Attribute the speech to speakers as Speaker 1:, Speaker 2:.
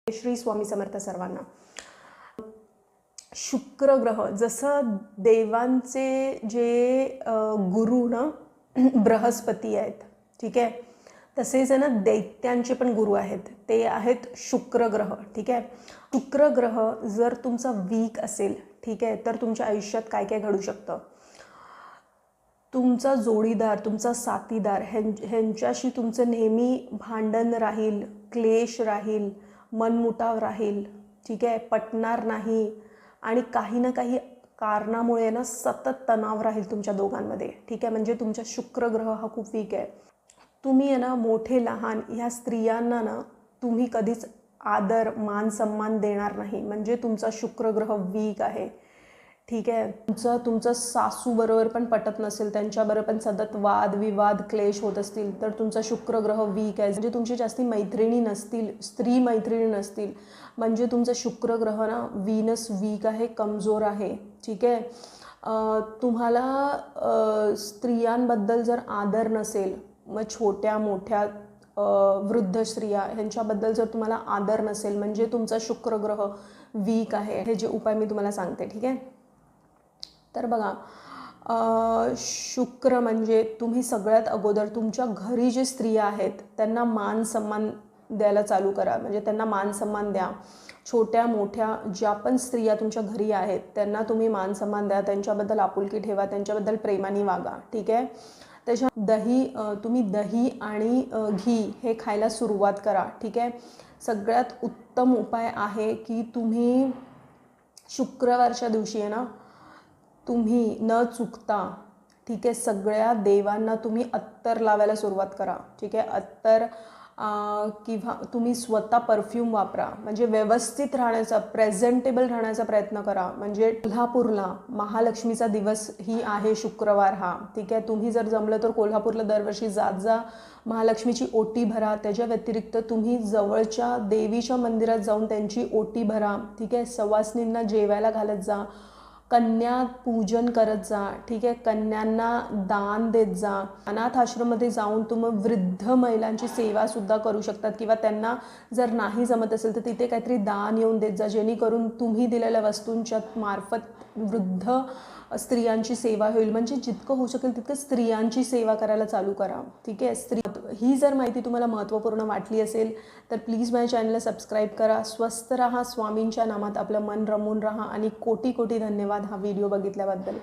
Speaker 1: श्री स्वामी समर्थ सर्वांना। शुक्र ग्रह जसं देवांचे जे गुरु ना बृहस्पती आहेत, ठीक आहे, तसेच ना दैत्यांचे पण गुरु आहेत, ते आहेत शुक्र ग्रह, ठीक आहे। शुक्र ग्रह जर तुमचा वीक असेल, ठीक आहे, तर तुमच्या आयुष्यात काय काय घडू शकतं। तुमचा जोडीदार, तुमचा साथीदार ह्यांच्याशी तुमचं नेहमी भांडण राहील, क्लेश राहील, मनमुटाव राहील, ठीक आहे, पटणार नाही आणि काही ना काही कारणामुळे ना सतत तणाव राहील तुमच्या दोघांमध्ये, ठीक आहे। म्हणजे तुमचा शुक्र ग्रह हा खूप वीक आहे। तुम्ही आहे ना मोठे लहान ह्या स्त्रियांना ना तुम्ही कधीच आदर मान सन्मान देणार नाही, म्हणजे तुमचा शुक्र ग्रह वीक आहे, ठीक आहे। तुमचं सासूबरोबर पण पटत नसेल, त्यांच्याबरोबर पण सतत वाद विवाद क्लेश होत असतील, तर तुमचा शुक्र ग्रह वीक आहे। म्हणजे तुमची जास्ती मैत्रिणी नसतील, स्त्री मैत्रिणी नसतील, म्हणजे तुमचा शुक्र ग्रह ना वीनस वीक आहे, कमजोर आहे, ठीक आहे। तुम्हाला स्त्रियांबद्दल जर आदर नसेल, मग छोट्या मोठ्या वृद्ध स्त्रिया ह्यांच्याबद्दल जर तुम्हाला आदर नसेल, म्हणजे तुमचा शुक्र ग्रह वीक आहे। हे जे उपाय मी तुम्हाला सांगते, ठीक आहे। तर बघा, शुक्र म्हणजे तुम्ही सगळ्यात अगोदर तुमच्या घरी जे स्त्रिया आहेत त्यांना मान सन्मान द्यायला चालू करा, म्हणजे त्यांना मान सन्मान द्या। छोट्या मोठ्या ज्या पण स्त्रिया तुमच्या घरी आहेत त्यांना तुम्ही मान सन्मान द्या, त्यांच्याबद्दल आपुलकी ठेवा, त्यांच्याबद्दल प्रेमाने वागा, ठीक आहे। त्याच्या तुम्ही दही आणि घी हे खायला सुरुवात करा, ठीक आहे। सगळ्यात उत्तम उपाय आहे की तुम्ही शुक्रवारच्या दिवशी आहे ना तुम्ही न चुकता, ठीक आहे, सगळ्या देवांना तुम्ही अत्तर लावायला सुरुवात करा, ठीक आहे। अत्तर किंवा तुम्ही स्वतः परफ्यूम वापरा, म्हणजे व्यवस्थित राहण्याचा, प्रेझेंटेबल राहण्याचा प्रयत्न करा। म्हणजे कोल्हापूरला महालक्ष्मीचा दिवस ही आहे शुक्रवार हा, ठीक आहे। तुम्ही जर जमलं तर कोल्हापूरला दरवर्षी जात जा, महालक्ष्मीची ओटी भरा। त्याच्या व्यतिरिक्त तुम्ही जवळच्या देवीच्या मंदिरात जाऊन त्यांची ओटी भरा, ठीक आहे। सवासनींना जेवायला घालत जा, कन्या पूजन करत जा, ठीक आहे। कन्यांना दान देत जा। अनाथ आश्रममध्ये जाऊन तुम्ही वृद्ध महिलांची सेवा सुद्धा करू शकतात, किंवा त्यांना जर नाही जमत असेल तर तिथे काहीतरी दान येऊन देत जा, जेणेकरून तुम्ही दिलेल्या वस्तूंच्या मार्फत वृद्ध स्त्रियांची सेवा होईल। म्हणजे जितकं होऊ शकेल तितकं स्त्रियांची सेवा करायला चालू करा, ठीक आहे। ही जर माहिती तुम्हाला महत्त्वपूर्ण वाटली असेल तर प्लीज माझ्या चॅनलला सबस्क्राईब करा। स्वस्थ राहा, स्वामींच्या नामात आपलं मन रमवून राहा आणि कोटी कोटी धन्यवाद हा व्हिडिओ बघितल्याबद्दल।